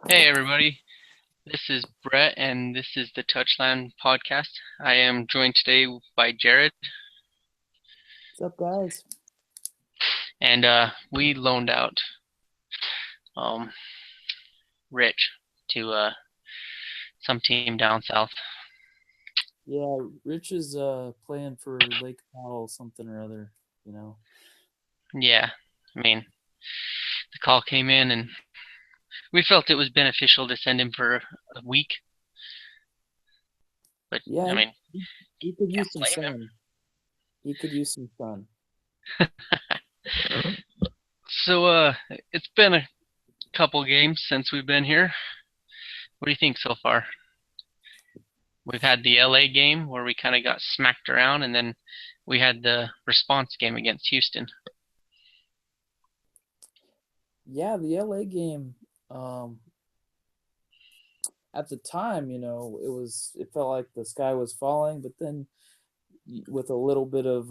Hey everybody, this is Brett and this is the Touchland podcast. I am joined today by Jared What's up, guys? and we loaned out um, Rich to some team down south. Yeah, Rich is playing for Lake Powell something or other, you know. Yeah, I mean, the call came in and we felt it was beneficial to send him for a week, but Yeah, I mean, he could can't use some blame sun. He could use some sun. him. So it's been a couple games since we've been here. What do you think so far? We've had the LA game where we kind of got smacked around, and then we had the response game against Houston. Yeah, the LA game, at the time, it felt like the sky was falling, but then with a little bit of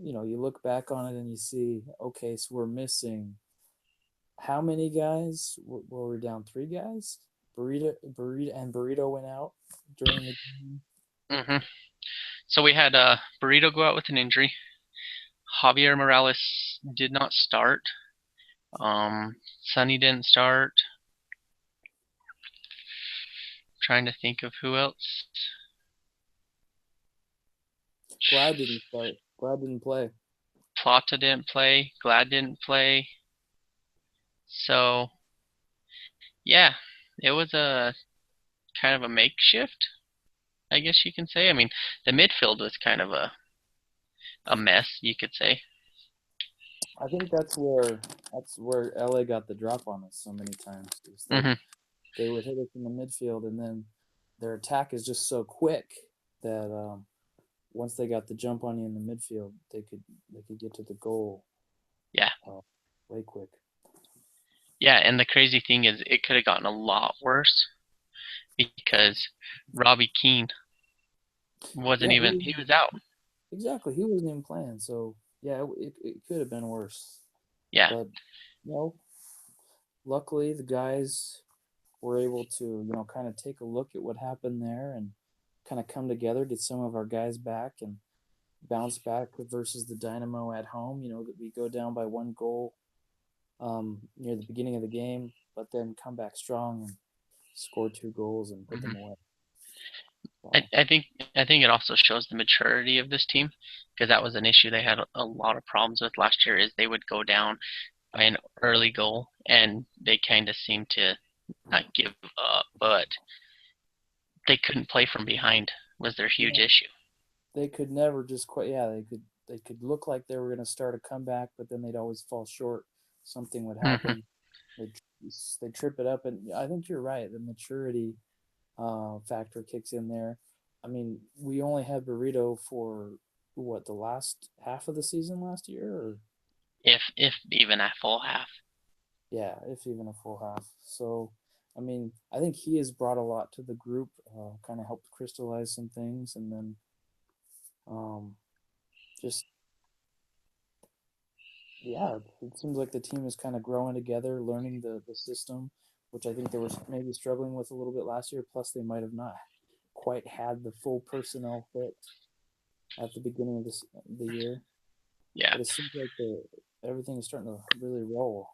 you look back on it and you see, okay, so we're missing how many guys? Were we down three guys? Burrito went out during the game. hmm So we had Burrito go out with an injury. Javier Morales did not start. Sonny didn't start. Trying to think of who else. Glad didn't start. Glad didn't play. Plata didn't play. Glad didn't play. So yeah, it was a kind of a makeshift, I guess you can say. I mean, the midfield was kind of a mess, you could say. I think that's where LA got the drop on us so many times. Is that hmm they would hit us in the midfield, and then their attack is just so quick that once they got the jump on you in the midfield, they could get to the goal Yeah, uh, way quick. yeah, and the crazy thing is, it could have gotten a lot worse because Robbie Keane wasn't Yeah, even, he was out. exactly. He wasn't even playing, so yeah, it could have been worse. Yeah. But you know, luckily the guys were able to kind of take a look at what happened there and kind of come together, get some of our guys back, and bounce back versus the Dynamo at home. That we go down by one goal near the beginning of the game, but then come back strong and score two goals and put them hmm away. I, So I think I think it also shows the maturity of this team because that was an issue they had a lot of problems with last year. Is they would go down by an early goal and they kind of seemed to not give up, but they couldn't play from behind was their huge yeah, issue. they could never just quite. Yeah, they could look like they were going to start a comeback, but then they'd always fall short. Something would hmm happen. They they trip it up, and I think you're right. The maturity factor kicks in there. I mean, we only had Burrito for what, the last half of the season last year, or If even a full half. yeah, if even a full half. So, I mean, I think he has brought a lot to the group, kind of helped crystallize some things, and then um, just yeah, it seems like the team is kind of growing together, learning the system, which I think they were maybe struggling with a little bit last year. Plus, they might have not quite had the full personnel fit at the beginning of the year. Yeah, But it seems like everything is starting to really roll.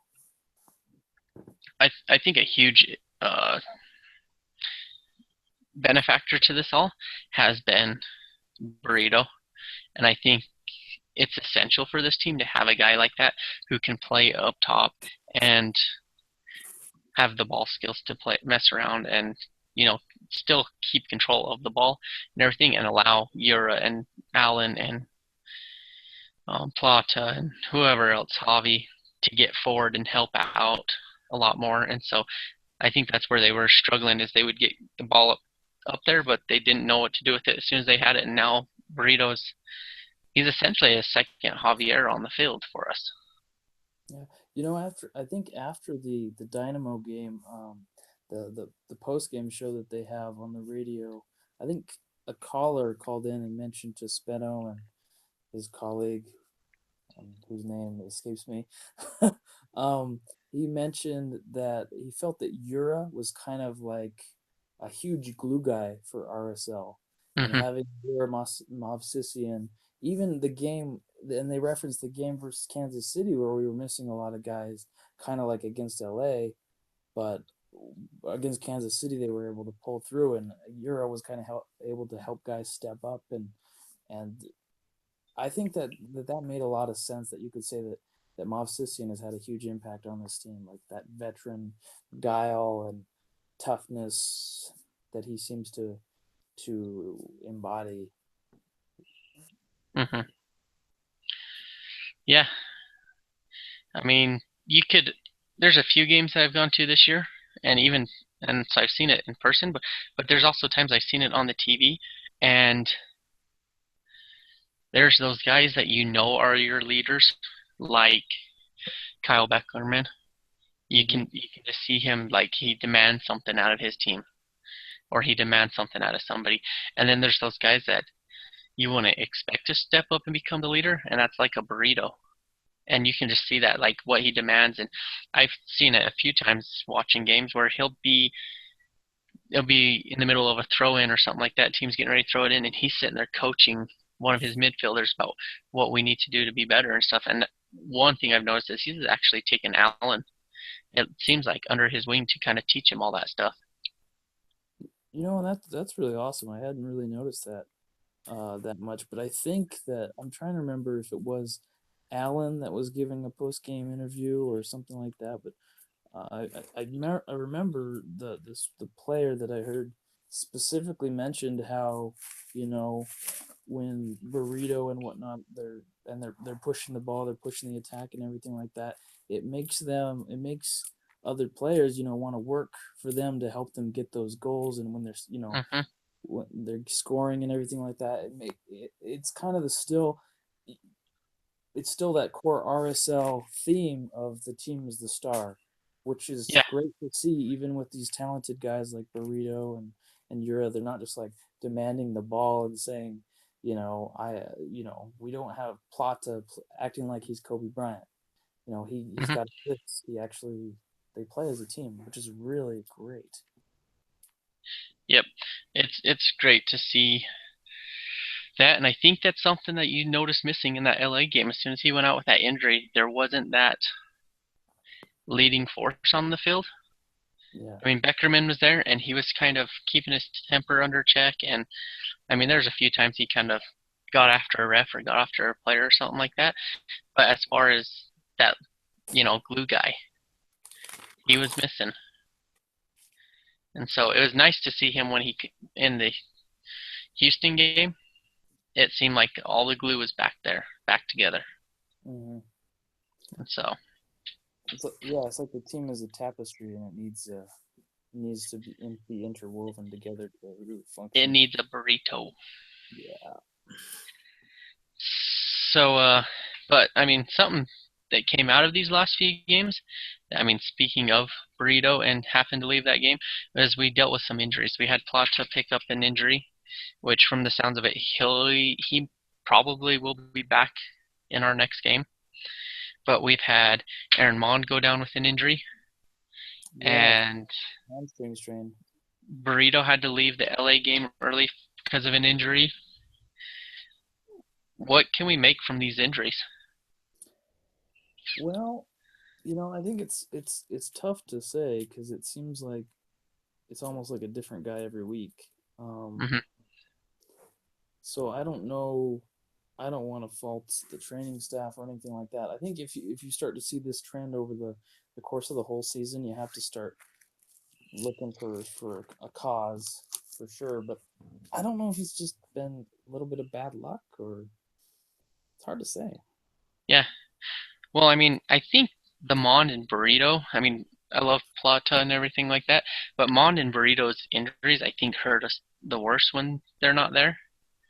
I think a huge uh, benefactor to this all has been Burrito, and I think it's essential for this team to have a guy like that who can play up top and have the ball skills to play mess around and still keep control of the ball and everything and allow Yura and Allen and Plata and whoever else, Javi, to get forward and help out a lot more. And so I think that's where they were struggling is they would get the ball up there, but they didn't know what to do with it as soon as they had it. And now Burritos, he's essentially a second Javier on the field for us. Yeah, after I think after the Dynamo game, the post game show that they have on the radio, I think a caller called in and mentioned to Speno and his colleague, whose name escapes me, um, he mentioned that he felt that Yura was kind of like a huge glue guy for RSL, and Hmm. having Yura Movsisian, even the game, and they referenced the game versus Kansas City where we were missing a lot of guys, kind of like against LA, but against Kansas City they were able to pull through, and Yura was kind of able to help guys step up, and I think that made a lot of sense that you could say that Movsisian has had a huge impact on this team, like that veteran guile and toughness that he seems to embody. Hmm. Yeah, I mean, you could. There's a few games that I've gone to this year, and even and so I've seen it in person, but there's also times I've seen it on the TV, and there's those guys that you know are your leaders, like Kyle Beckerman. Hmm. You can just see him like he demands something out of his team, or he demands something out of somebody, and then there's those guys that you wouldn't expect to step up and become the leader, and that's like a burrito. And you can just see that like what he demands, and I've seen it a few times watching games where he'll be in the middle of a throw in or something like that, team's getting ready to throw it in, and he's sitting there coaching one of his midfielders about what we need to do to be better and stuff. And one thing I've noticed is he's actually taken Allen, it seems like, under his wing to kind of teach him all that stuff. That's really awesome. I hadn't really noticed that much, but I think that I'm trying to remember if it was Allen that was giving a post game interview or something like that. But I remember the player that I heard specifically mentioned how you know when Burrito and whatnot they're pushing the ball, they're pushing the attack and everything like that. It makes other players want to work for them to help them get those goals, and when they're Hmm. when they're scoring and everything like that, it's kind of the still it's still that core RSL theme of the team is the star, which is Yeah. great to see even with these talented guys like Burrito and Yura. They're not just like demanding the ball and saying, we don't have Plata acting like he's Kobe Bryant. He's Hmm. got this. They play as a team, which is really great. Yep. It's great to see that, and I think that's something that you noticed missing in that LA game. As soon as he went out with that injury, there wasn't that leading force on the field. Yeah. I mean, Beckerman was there, and he was kind of keeping his temper under check. And I mean, there's a few times he kind of got after a ref or got after a player or something like that. But as far as that, glue guy, he was missing. And so it was nice to see him when in the Houston game. It seemed like all the glue was back there, back together. Hmm. And so It's like the team is a tapestry and it needs to be interwoven together to really it function. needs a burrito. Yeah. So, but I mean, something that came out of these last few games. I mean, speaking of Burrito and having to leave that game, was we dealt with some injuries. We had Plata pick up an injury, which, from the sounds of it, he probably will be back in our next game. But we've had Aaron Mond go down with an injury, Yeah, and hamstring strain. Burrito had to leave the LA game early because of an injury. What can we make from these injuries? Well, I think it's tough to say because it seems like it's almost like a different guy every week. Um, Hmm. so I don't know. I don't want to fault the training staff or anything like that. I think if you start to see this trend over the course of the whole season, you have to start looking for a cause for sure. But I don't know if it's just been a little bit of bad luck or it's hard to say. Yeah. Well, I mean, I think the Mond and Burrito, I mean, I love Plata and everything like that, but Mond and Burrito's injuries, I think, hurt us the worst when they're not there.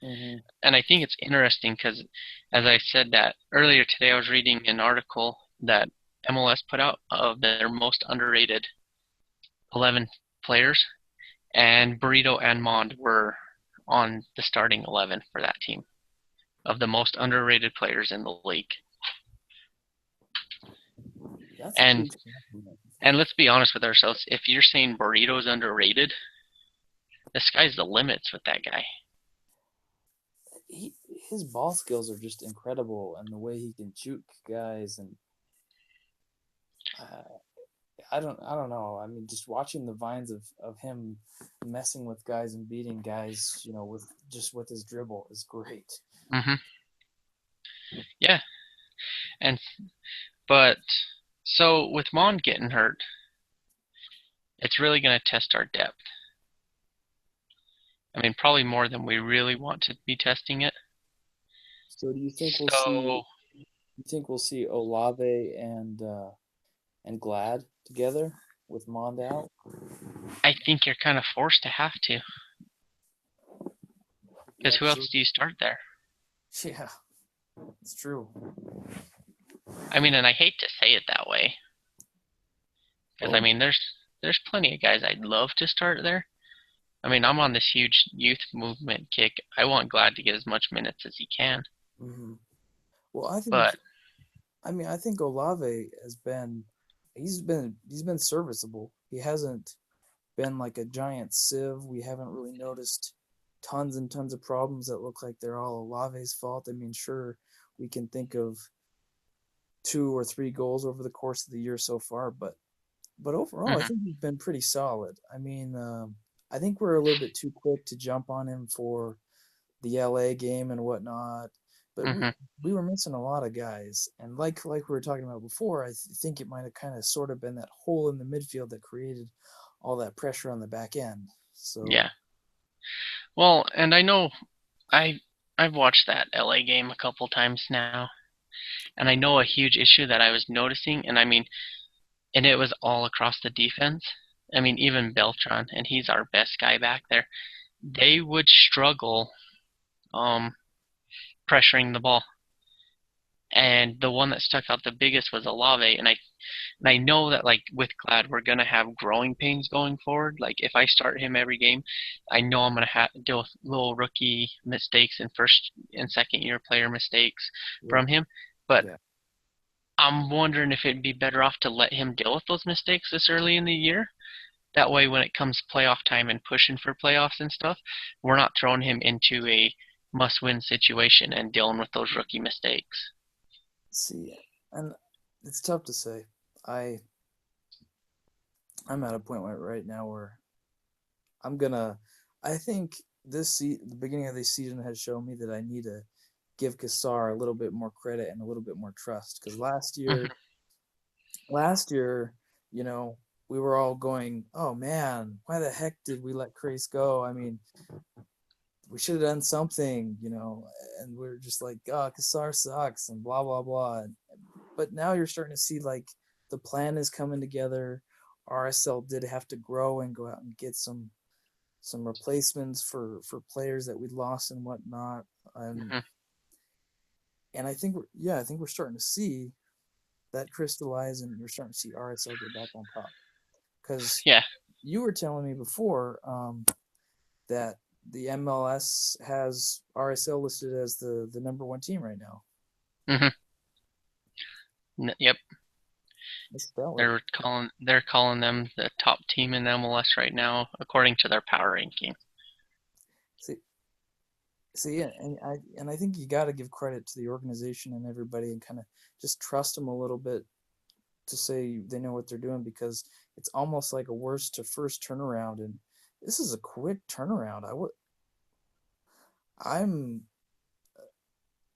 Mm-hmm. And I think it's interesting because, as I said that earlier today, I was reading an article that MLS put out of their most underrated 11 players, and Burrito and Mond were on the starting 11 for that team of the most underrated players in the league. That's a And huge compliment. and let's be honest with ourselves. If you're saying Burrito's underrated, the sky's the limits with that guy. He, his ball skills are just incredible, and the way he can juke guys, and uh, I don't know. I mean, just watching the vines of him messing with guys and beating guys, with just with his dribble is great. Hmm. Yeah, and but so with Mon getting hurt, it's really going to test our depth. I mean, probably more than we really want to be testing it. So do you think we'll see? So You think we'll see Olave and Glad together with Mond out? I think you're kind of forced to have to, because Yeah, who else do you start there? yeah, it's true. I mean, and I hate to say it that way, because I mean, there's plenty of guys I'd love to start there. I mean, I'm on this huge youth movement kick. I want Glad to get as much minutes as he can, Mm-hmm. Well, but I think Olave he's been serviceable. He hasn't been like a giant sieve. We haven't really noticed tons and tons of problems that look like they're all Olave's fault. I mean, sure, we can think of 2 or 3 goals over the course of the year so far, but overall, I mhm, think he's been pretty solid. I mean, I think we're a little bit too quick to jump on him for the LA game and whatnot, but mhm, we were missing a lot of guys, and like we were talking about before, I think it might have kind of sort of been that hole in the midfield that created all that pressure on the back end. So yeah. Well, and I know I I've watched that LA game a couple times now, and I know a huge issue that I was noticing, and I mean, and it was all across the defense. I mean, even Beltran, and he's our best guy back there. They would struggle um, pressuring the ball. And the one that stuck out the biggest was Olave, and I know that like with Glad we're gonna have growing pains going forward. Like if I start him every game, I know I'm gonna have to deal with little rookie mistakes and first and second year player mistakes yeah, from him. But yeah. I'm wondering if it'd be better off to let him deal with those mistakes this early in the year. That way, when it comes playoff time and pushing for playoffs and stuff, we're not throwing him into a must-win situation and dealing with those rookie mistakes. See, and it's tough to say. I I'm at a point right now where I'm gonna. I think the beginning of this season has shown me that I need to give Kassar a little bit more credit and a little bit more trust because Mhm, last year, you know, we were all going, "Oh man, why the heck did we let Crace go?" I mean, we should have done something, and we're just like, "Oh, Kassar sucks," and blah blah blah. But now you're starting to see like the plan is coming together. RSL did have to grow and go out and get some replacements for players that we'd lost and whatnot. mhm. And I think we're starting to see that crystallize, and we're starting to see RSL get back on top. Because Yeah. you were telling me before that the MLS has RSL listed as the number one team right now. Mhm. Yep. That's stellar. They're calling them the top team in MLS right now according to their power ranking. See, yeah, and I think you got to give credit to the organization and everybody, and kind of just trust them a little bit to say they know what they're doing, because it's almost like a worst to first turnaround, and this is a quick turnaround. I'm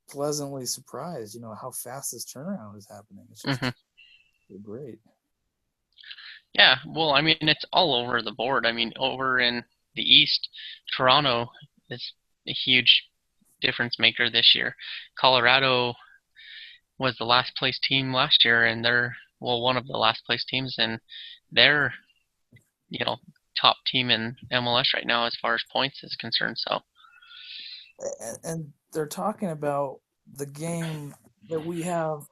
pleasantly surprised, how fast this turnaround is happening. It's Mhm. just great. Yeah. Well, I mean, it's all over the board. I mean, over in the East, Toronto is a huge difference maker this year. Colorado was the last place team last year, and they're well one of the last place teams, and they're you know top team in MLS right now as far as points is concerned. So And they're talking about the game that we have.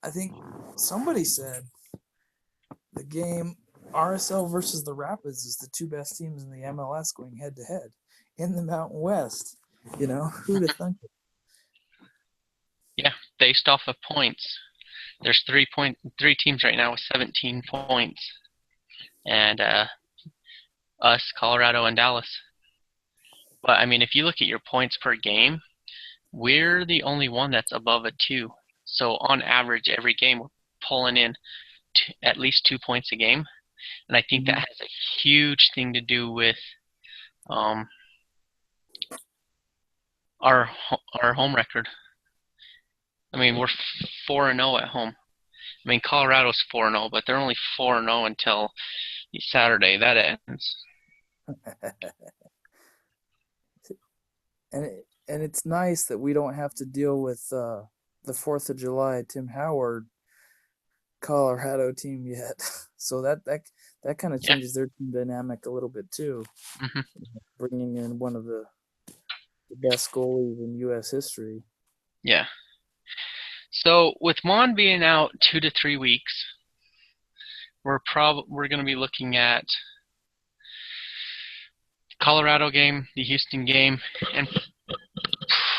I think somebody said the game RSL versus the Rapids is the two best teams in the MLS going head to head in the Mountain West. Who'd have thunk it? yeah, based off of points, There's three teams right now with 17 points, and us, Colorado, and Dallas. But I mean, if you look at your points per game, we're the only one that's above a 2. So on average, every game we're pulling in at least 2 points a game, and I think that Mhm. has a huge thing to do with um, our our home record. I mean, we're 4-0 at home. I mean, Colorado's 4-0, but they're only 4-0 until Saturday. That ends. And it's nice that we don't have to deal with the 4th of July Tim Howard Colorado team yet. So that kind of Yeah. changes their team dynamic a little bit too, hmm bringing in one of the best goalies in U.S. history. Yeah. So with Mon being out 2 to 3 weeks, we're going to be looking at Colorado game, the Houston game, and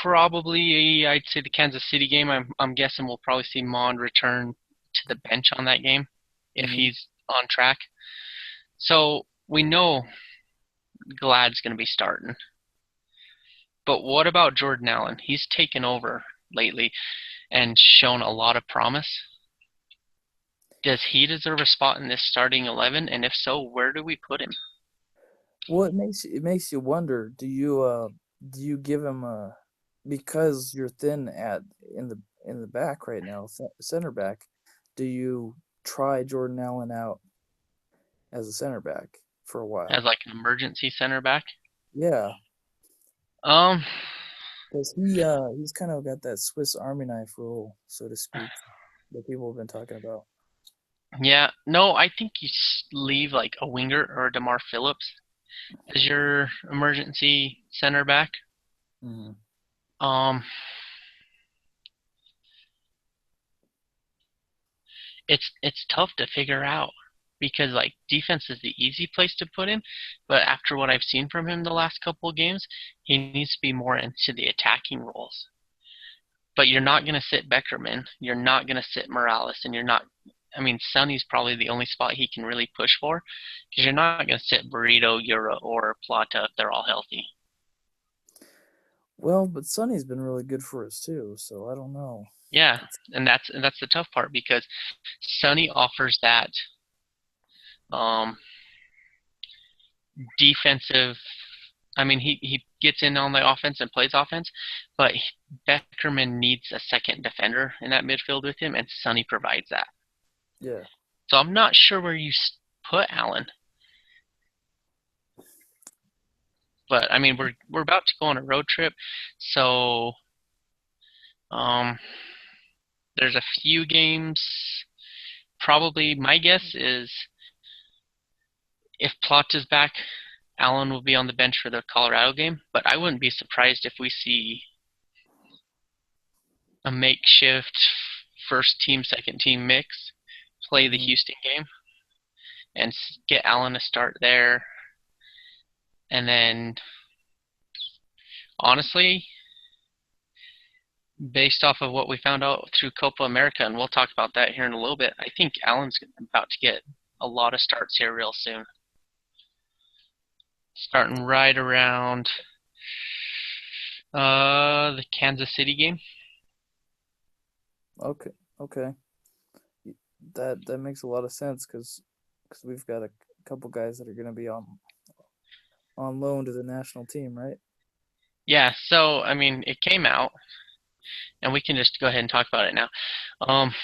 probably I'd say the Kansas City game. I'm guessing we'll probably see Mon return to the bench on that game if Mm-hmm. he's on track. So we know Glad's going to be starting. But what about Jordan Allen? He's taken over lately and shown a lot of promise. Does he deserve a spot in this starting 11? And if so, where do we put him? Well, it makes you wonder. Do you give him a, because you're thin at in the back right now, center back? Do you try Jordan Allen out as a center back for a As while? like an emergency center back? Yeah, Um, because he's kind of got that Swiss Army knife rule, so to speak, that people have been talking about. yeah, no, I think you leave like a winger or a DeMar Phillips as your emergency center back. Hmm. Um, it's tough to figure out because like defense is the easy place to put him, but after what I've seen from him the last couple of games, he needs to be more into the attacking roles. But you're not going to sit Beckerman, you're not going to sit Morales, and you're not. I mean, Sonny's probably the only spot he can really push for because you're not going to sit Burrito, Yura, or Plata if they're all healthy. Well, but Sonny's been really good for us too, so I don't know. Yeah, It's and that's the tough part because Sonny offers that um, defensive. I mean, he gets in on the offense and plays offense, but Beckerman needs a second defender in that midfield with him, and Sonny provides that. yeah. So I'm not sure where you put Allen, but I mean, we're about to go on a road trip, so um, there's a few games. Probably my guess is if Plot is back, Allen will be on the bench for the Colorado game, but I wouldn't be surprised if we see a makeshift first team, second team mix play the Hmm. Houston game and get Allen to start there. And then, honestly, based off of what we found out through Copa America, and we'll talk about that here in a little bit, I think Allen's about to get a lot of starts here real soon. Starting right around the Kansas City game. Okay. Okay. That makes a lot of sense because we've got a couple guys that are going to be on loan to the national team, right? Yeah, so I mean, it came out, and we can just go ahead and talk about it now. Um,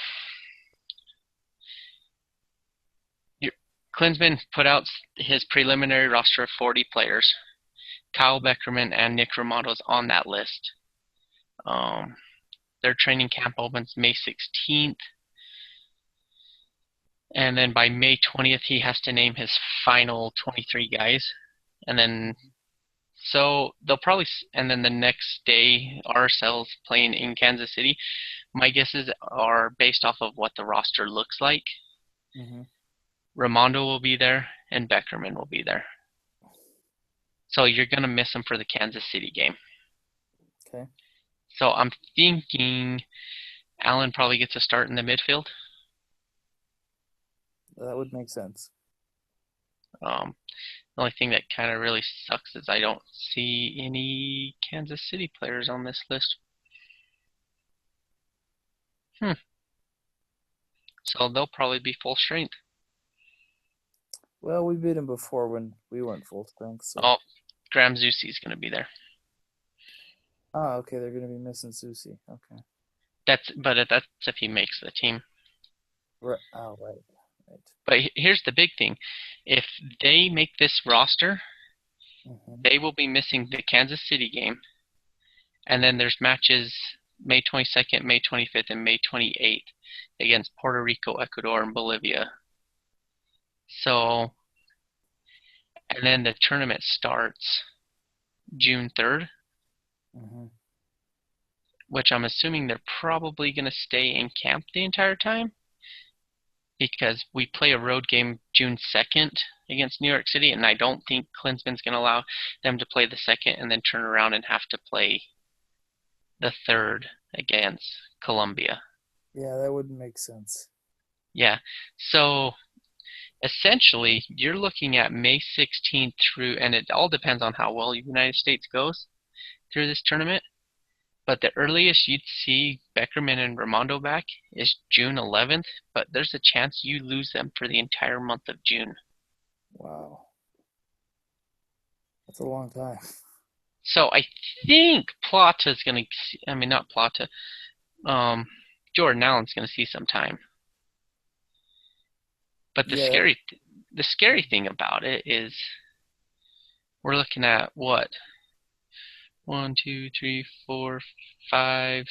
Klinsman put out his preliminary roster of 40 players. Kyle Beckerman and Nick Romano's on that list. Their training camp opens May 16th, and then by May 20th he has to name his final 23 guys, and then so they'll probably and then the next day RSL's playing in Kansas City. My guesses are based off of what the roster looks like. Mm-hmm. Ramondo will be there and Beckerman will be there. So you're gonna miss him for the Kansas City game. Okay. So I'm thinking Allen probably gets a start in the midfield. That would make sense. The only thing that kind of really sucks is I don't see any Kansas City players on this list. So they'll probably be full strength. Well, we beat him before when we weren't full strength, so. Oh, Graham Zusi's going to be there. Oh, okay, they're gonna be missing Susie. Okay. That's if he makes the team. Right. Oh, right. Right. But here's the big thing: if they make this roster, they will be missing the Kansas City game, and then there's matches May 22nd, May 25th, and May 28th against Puerto Rico, Ecuador, and Bolivia. So, and then the tournament starts June 3rd, which I'm assuming they're probably going to stay in camp the entire time because we play a road game June 2nd against New York City, and I don't think Klinsman's going to allow them to play the 2nd and then turn around and have to play the 3rd against Colombia. Yeah, that wouldn't make sense. Yeah, so essentially you're looking at May 16th through, and it all depends on how well the United States goes through this tournament, but the earliest you'd see Beckerman and Raimondo back is June 11th, but there's a chance you lose them for the entire month of June. Wow. That's a long time. So I think Plata's going to, I mean, not Plata, Jordan Allen's going to see some time. But the scary thing about it is we're looking at what? 1, 2, 3, 4, 5,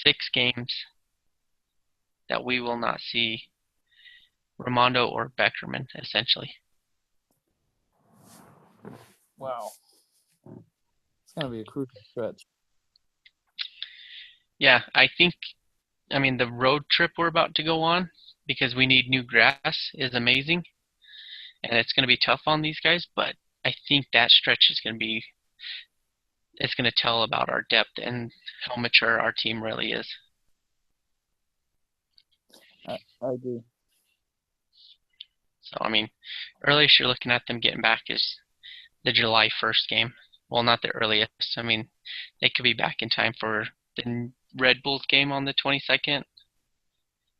6 games that we will not see Raimondo or Beckerman, essentially. Wow. It's going to be a crucial stretch. Yeah, I mean, the road trip we're about to go on, because we need new grass, is amazing. And it's going to be tough on these guys, but I think that stretch is going to be, it's going to tell about our depth and how mature our team really is. I agree. So, I mean, earliest you're looking at them getting back is the July 1st game. Well, not the earliest. I mean, they could be back in time for the Red Bulls game on the 22nd.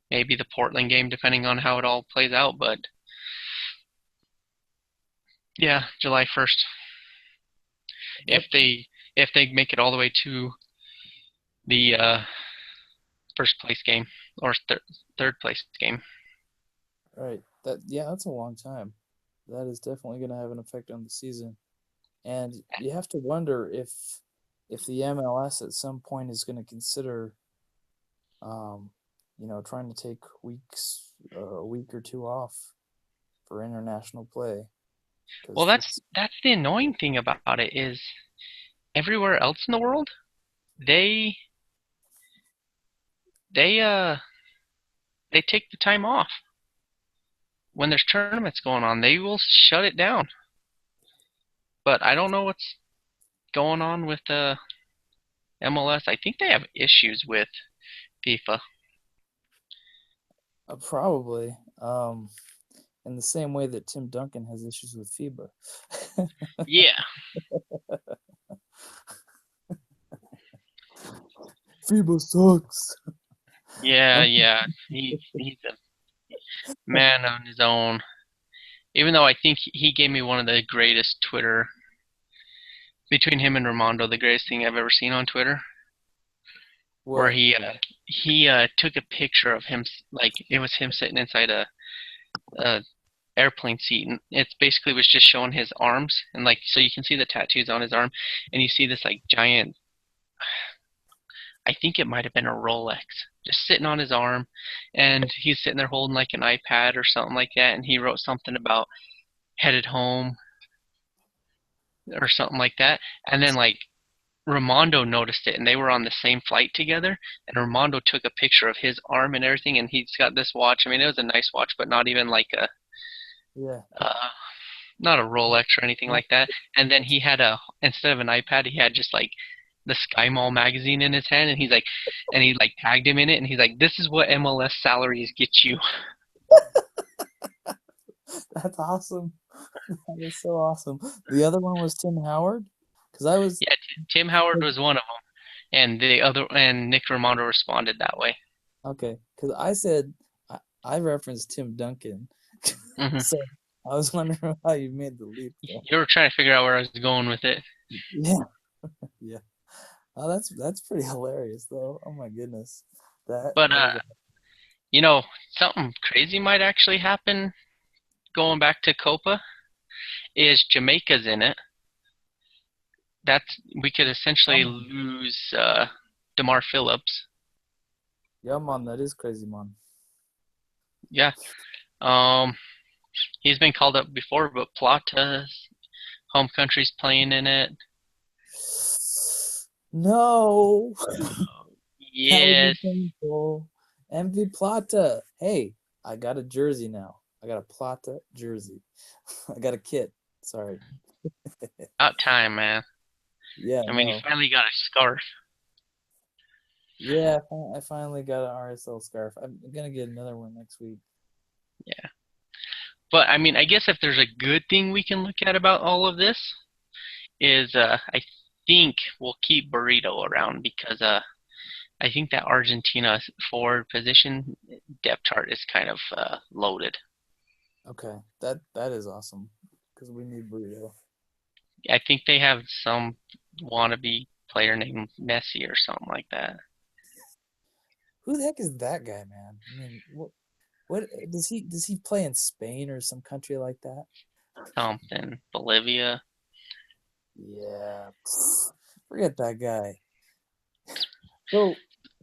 Maybe the Portland game, depending on how it all plays out. But, yeah, July 1st. Yep. If they make it all the way to the first place game or third place game. Right. That's a long time. That is definitely going to have an effect on the season. And you have to wonder if the MLS at some point is going to consider trying to take a week or two off for international play. Well, that's the annoying thing about it is everywhere else in the world, they take the time off. When there's tournaments going on, they will shut it down. But I don't know what's going on with the MLS. I think they have issues with FIFA. Probably. In the same way that Tim Duncan has issues with FIBA. Yeah. FIBA sucks. Yeah. He's a man on his own. Even though I think he gave me one of the greatest Twitter, between him and Raimondo, the greatest thing I've ever seen on Twitter. What? Where he took a picture of him, like it was him sitting inside a airplane seat, and it basically was just showing his arms, and like so you can see the tattoos on his arm, and you see this like giant, I think it might have been a Rolex, just sitting on his arm, and he's sitting there holding like an iPad or something like that, and he wrote something about headed home or something like that, and then like Raimondo noticed it, and they were on the same flight together, and Raimondo took a picture of his arm and everything, and he's got this watch. I mean, it was a nice watch, but not even like a not a Rolex or anything like that. And then he had instead of an iPad, he had just like the Sky Mall magazine in his hand, and he like tagged him in it, and he's like, "This is what MLS salaries get you." That's awesome. That is so awesome. The other one was Tim Howard, because I was Yeah, Tim Howard was one of them, and the other and Nick Romano responded that way. okay. Because I said I referenced Tim Duncan, Hmm. so I was wondering how you made the leap there. You were trying to figure out where I was going with it, Yeah, yeah. Oh, that's pretty hilarious, though. Oh my goodness, that but that is you know, something crazy might actually happen going back to Copa. Is Jamaica's in it? That's we could essentially um, lose Demar Phillips. yeah, man. That is crazy, man. Yeah. Um, he's been called up before, but Plata's home country's playing in it. No, that would be Yes. painful. MV Plata. Hey, I got a jersey now. I got a Plata jersey. I got a kit. Sorry. About time, man. Yeah, I mean, you no. finally got a scarf. Yeah, I finally got an RSL scarf. I'm gonna get another one next week. Yeah. But I mean, I guess if there's a good thing we can look at about all of this is I think we'll keep Burrito around because I think that Argentina forward position depth chart is kind of loaded. Okay, that is awesome because we need burrito. I think they have some wannabe player named Messi or something like that. Who the heck is that guy, man? I mean, what does he play in Spain or some country like that? Something. Bolivia. Yeah, forget that guy. So,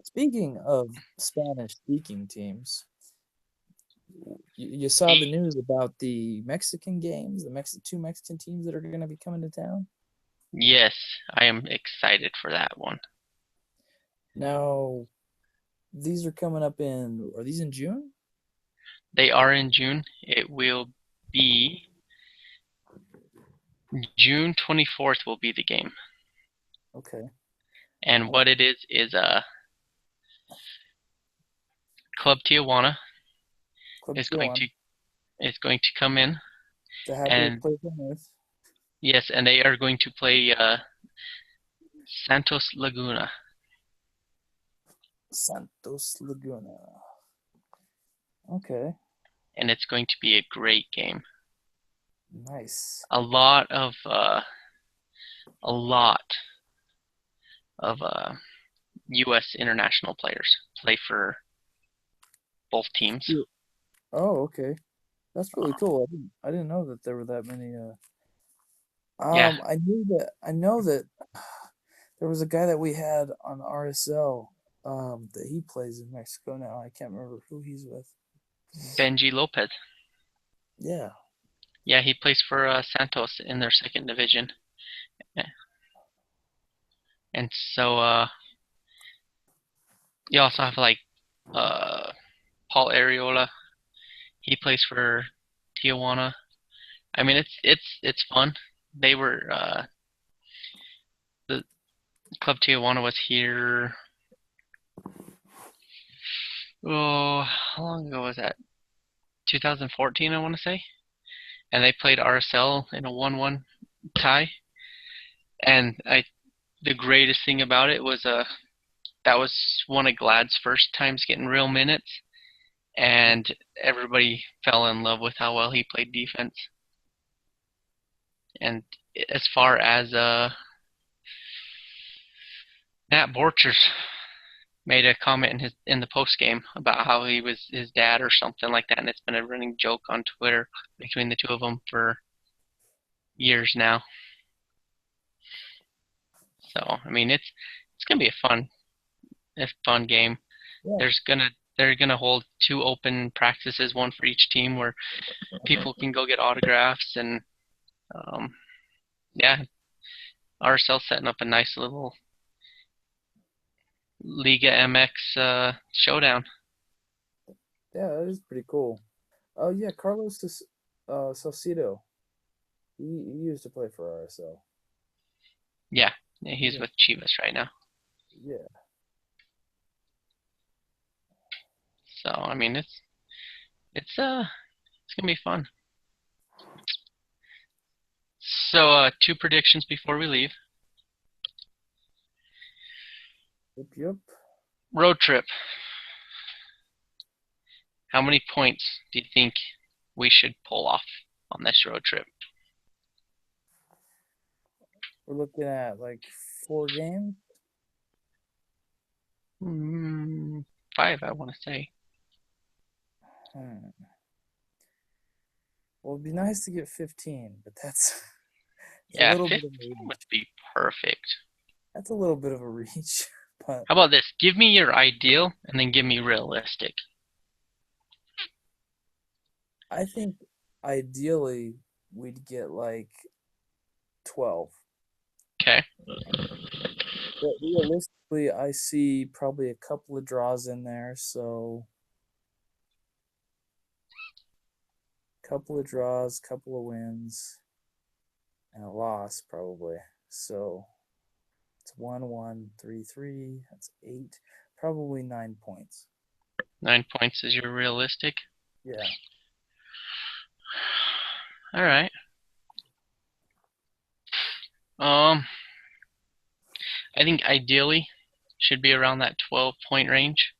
speaking of Spanish-speaking teams, you saw the news about the Mexican games, the two Mexican teams that are going to be coming to town. Yes, I am excited for that one. Now, these are coming up are these in June? They are in June. It will be June 24th will be the game. Okay. And Oh, what it is Club Tijuana Club is going Tijuana, to come in, the happiest and place on earth. yes, and they are going to play Santos Laguna, Santos Laguna. Okay, and it's going to be a great game. nice. A lot of a lot of U.S. international players play for both teams. Yeah. Oh, okay. That's really cool. I didn't know that there were that many. Yeah, I know that there was a guy that we had on RSL. That he plays in Mexico now. I can't remember who he's with. Benji Lopez. Yeah. Yeah, he plays for Santos in their second division. And so you also have like uh, Paul Ariola. He plays for Tijuana. I mean, it's fun. They were the Club Tijuana was here. Oh, how long ago was that? 2014, I want to say. And they played RSL in a 1-1 tie. And the greatest thing about it was that was one of Glad's first times getting real minutes, and everybody fell in love with how well he played defense. And as far as Matt Borchers made a comment in the post game about how he was his dad or something like that, and it's been a running joke on Twitter between the two of them for years now. So I mean, it's gonna be a fun game. Yeah. There's gonna they're gonna hold two open practices, one for each team, where people can go get autographs and um, yeah, RSL setting up a nice little Liga MX showdown. Yeah, that is pretty cool. Oh yeah, Carlos Salcido. He used to play for RSL. Yeah, Yeah, he's Yeah. with Chivas right now. Yeah. So I mean, it's gonna be fun. So two predictions before we leave. Yep. Yep. Road trip. How many points do you think we should pull off on this road trip? We're looking at like 4 games. Mm, five, I want to say. Hmm. Well, it'd be nice to get 15, but that's it's a Yeah, little bit of a 15 would reach. be perfect. That's a little bit of a reach, but How about this? Give me your ideal and then give me realistic. I think ideally we'd get like 12. Okay. But realistically, I see probably a couple of draws in there, so couple of draws, couple of wins, and a loss probably. So it's 1-1, 3-3. That's 8, probably 9 points. 9 points is your realistic. Yeah. All right. Um, I think ideally should be around that 12-point range.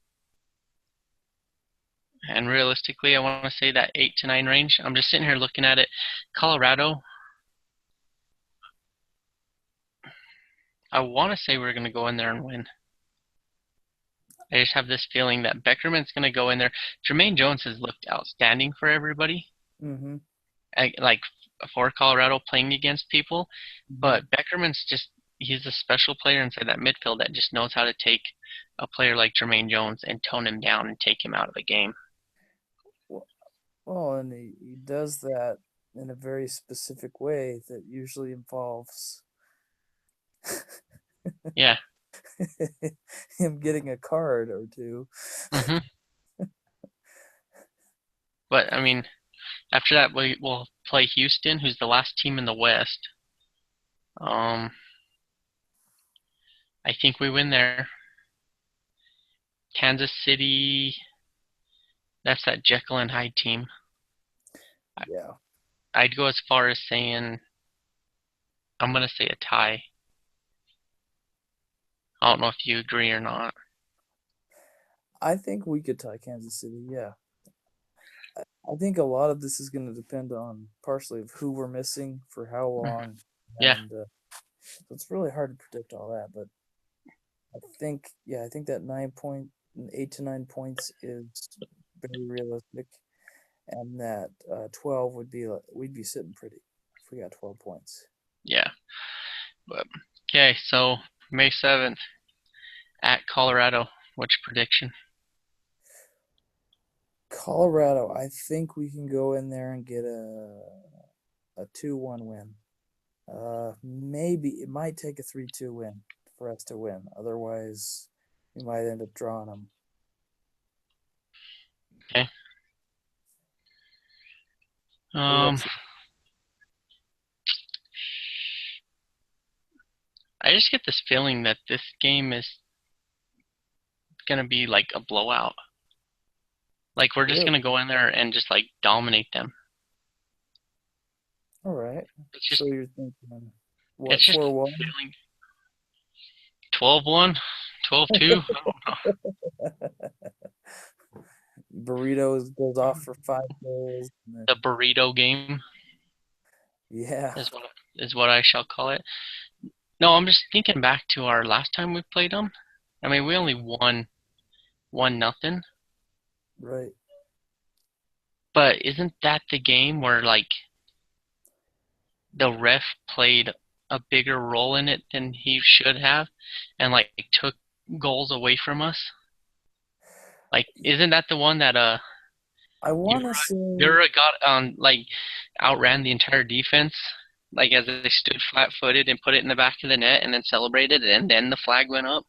And realistically, I want to say that 8 to 9 range. I'm just sitting here looking at it. Colorado, I want to say we're going to go in there and win. I just have this feeling that Beckerman's going to go in there. Jermaine Jones has looked outstanding for everybody, Mm-hmm. like for Colorado playing against people. Mm-hmm. But Beckerman's he's a special player inside that midfield that just knows how to take a player like Jermaine Jones and tone him down and take him out of the game. Well, and he does that in a very specific way that usually involves Yeah. him getting a card or two. hmm But I mean, after that we'll play Houston, who's the last team in the West. I think we win there. Kansas City, that's that Jekyll and Hyde team. Yeah. I'd go as far as saying I'm gonna say a tie. I don't know if you agree or not. I think we could tie Kansas City. Yeah. I think a lot of this is going to depend on partially of who we're missing for how long, Yeah, and so it's really hard to predict all that. But I think that 9 point, 8 to 9 points is very realistic, and that 12 would be like, we'd be sitting pretty if we got 12 points. yeah. But okay, so May 7th at Colorado. Which prediction? Colorado, I think we can go in there and get a 2-1 win. Maybe it might take a 3-2 win for us to win. Otherwise, we might end up drawing them. Okay. What about you? I just get this feeling that this game is gonna be like a blowout. Like we're just Really? gonna go in there and just like dominate them. All right. It's just So you're thinking what, it's just 4-1? feeling 12-1, 12-2. I don't know. Burritos goes off for 5 goals. And then, The burrito game yeah. is what I shall call it. No, I'm just thinking back to our last time we played them. I mean, we only won 1-0, Right. but isn't that the game where like the ref played a bigger role in it than he should have, and like took goals away from us? Like, isn't that the one that I want to say, Yura got like outran the entire defense, like as they stood flat-footed and put it in the back of the net and then celebrated, and then the flag went up?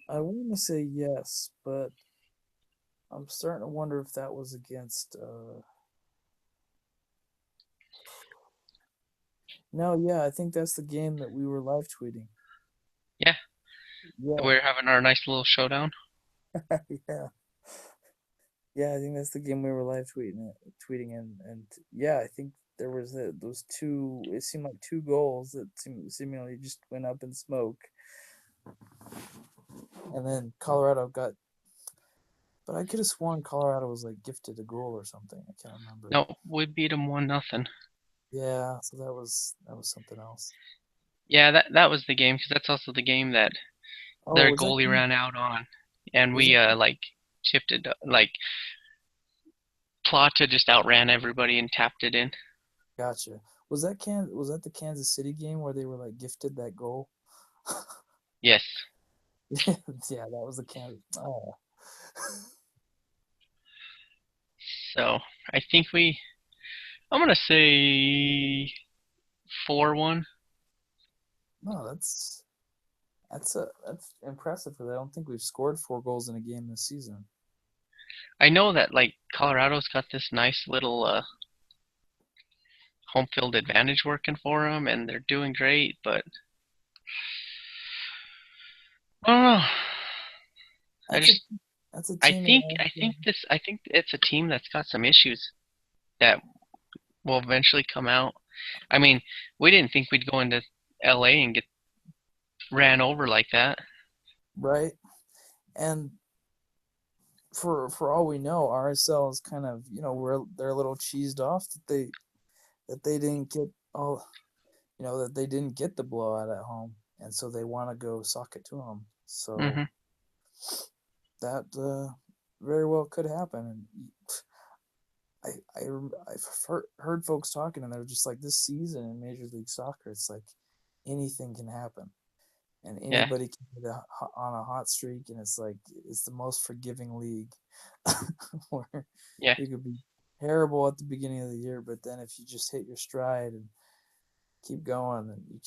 yes, but I'm starting to wonder if that was against. No, yeah, I think that's the game that we were live tweeting. Yeah, We're having our nice little showdown. yeah, yeah. I think that's the game we were live tweeting, and yeah, I think there was those two. It seemed like two goals that seemingly just went up in smoke, and then Colorado got. But I could have sworn Colorado was like gifted a goal or something. I can't remember. No, we beat them 1-0. Yeah, so that was something else. Yeah, that was the game because that's also the game that Oh, their goalie ran out on, and was we that like chipped it like Plata just outran everybody and tapped it in. gotcha? Was that the Kansas City game where they were like gifted that goal? Yes. Yeah, that was the Kansas. Oh, So I think I'm gonna say 4-1. no, that's impressive because I don't think we've scored 4 goals in a game this season. I know that like Colorado's got this nice little home field advantage working for them, and they're doing great. But I don't know. I That's a just that's a I team think that I think this I think it's a team that's got some issues that will eventually come out. I mean, we didn't think we'd go into LA and get ran over like that. right, and for all we know, RSL is kind of they're a little cheesed off that they didn't get all that they didn't get the blowout at home, and so they want to go sock it to them. So Hmm. that very well could happen. And I, I I've heard folks talking, and they're just like, this season in Major League Soccer, it's like anything can happen, and Yeah, anybody can get on a hot streak, and it's like it's the most forgiving league, where yeah. you could be terrible at the beginning of the year, but then if you just hit your stride and keep going, then you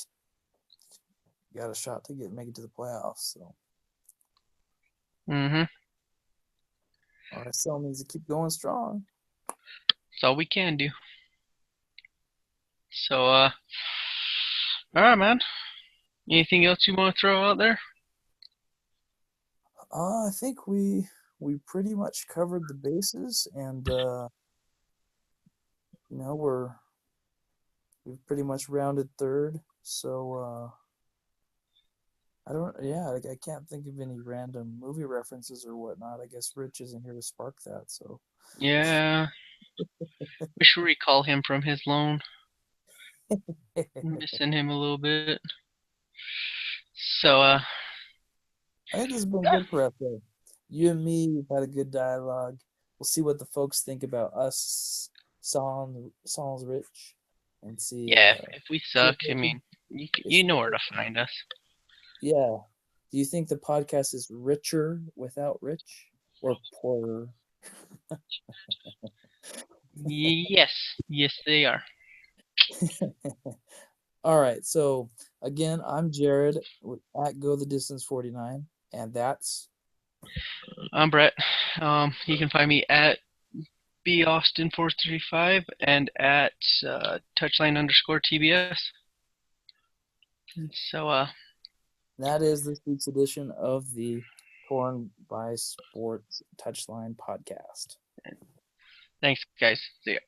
got a shot to make it to the playoffs. So Hmm. RSL needs to keep going strong. That's all we can do. So, all right, man. Anything else you want to throw out there? I think we pretty much covered the bases, and we've pretty much rounded third. So I don't, yeah, I can't think of any random movie references or whatnot. I guess Rich isn't here to spark that. So Yeah, we should recall him from his loan. Missing him a little bit. So, I think this has been good for us, though. You and me, we've had a good dialogue. We'll see what the folks think about us, Songs Rich, and see yeah, if we see suck, if they I could. mean, If, you know where to find us. yeah. Do you think the podcast is richer without Rich or poorer? Yes, yes, they are. All right. So again, I'm Jared at Go the Distance 49, and that's I'm Brett. You can find me at baustin435 and at touchline_TBS. So, that is this week's edition of the Torn by Sports Touchline podcast. thanks, guys. See ya.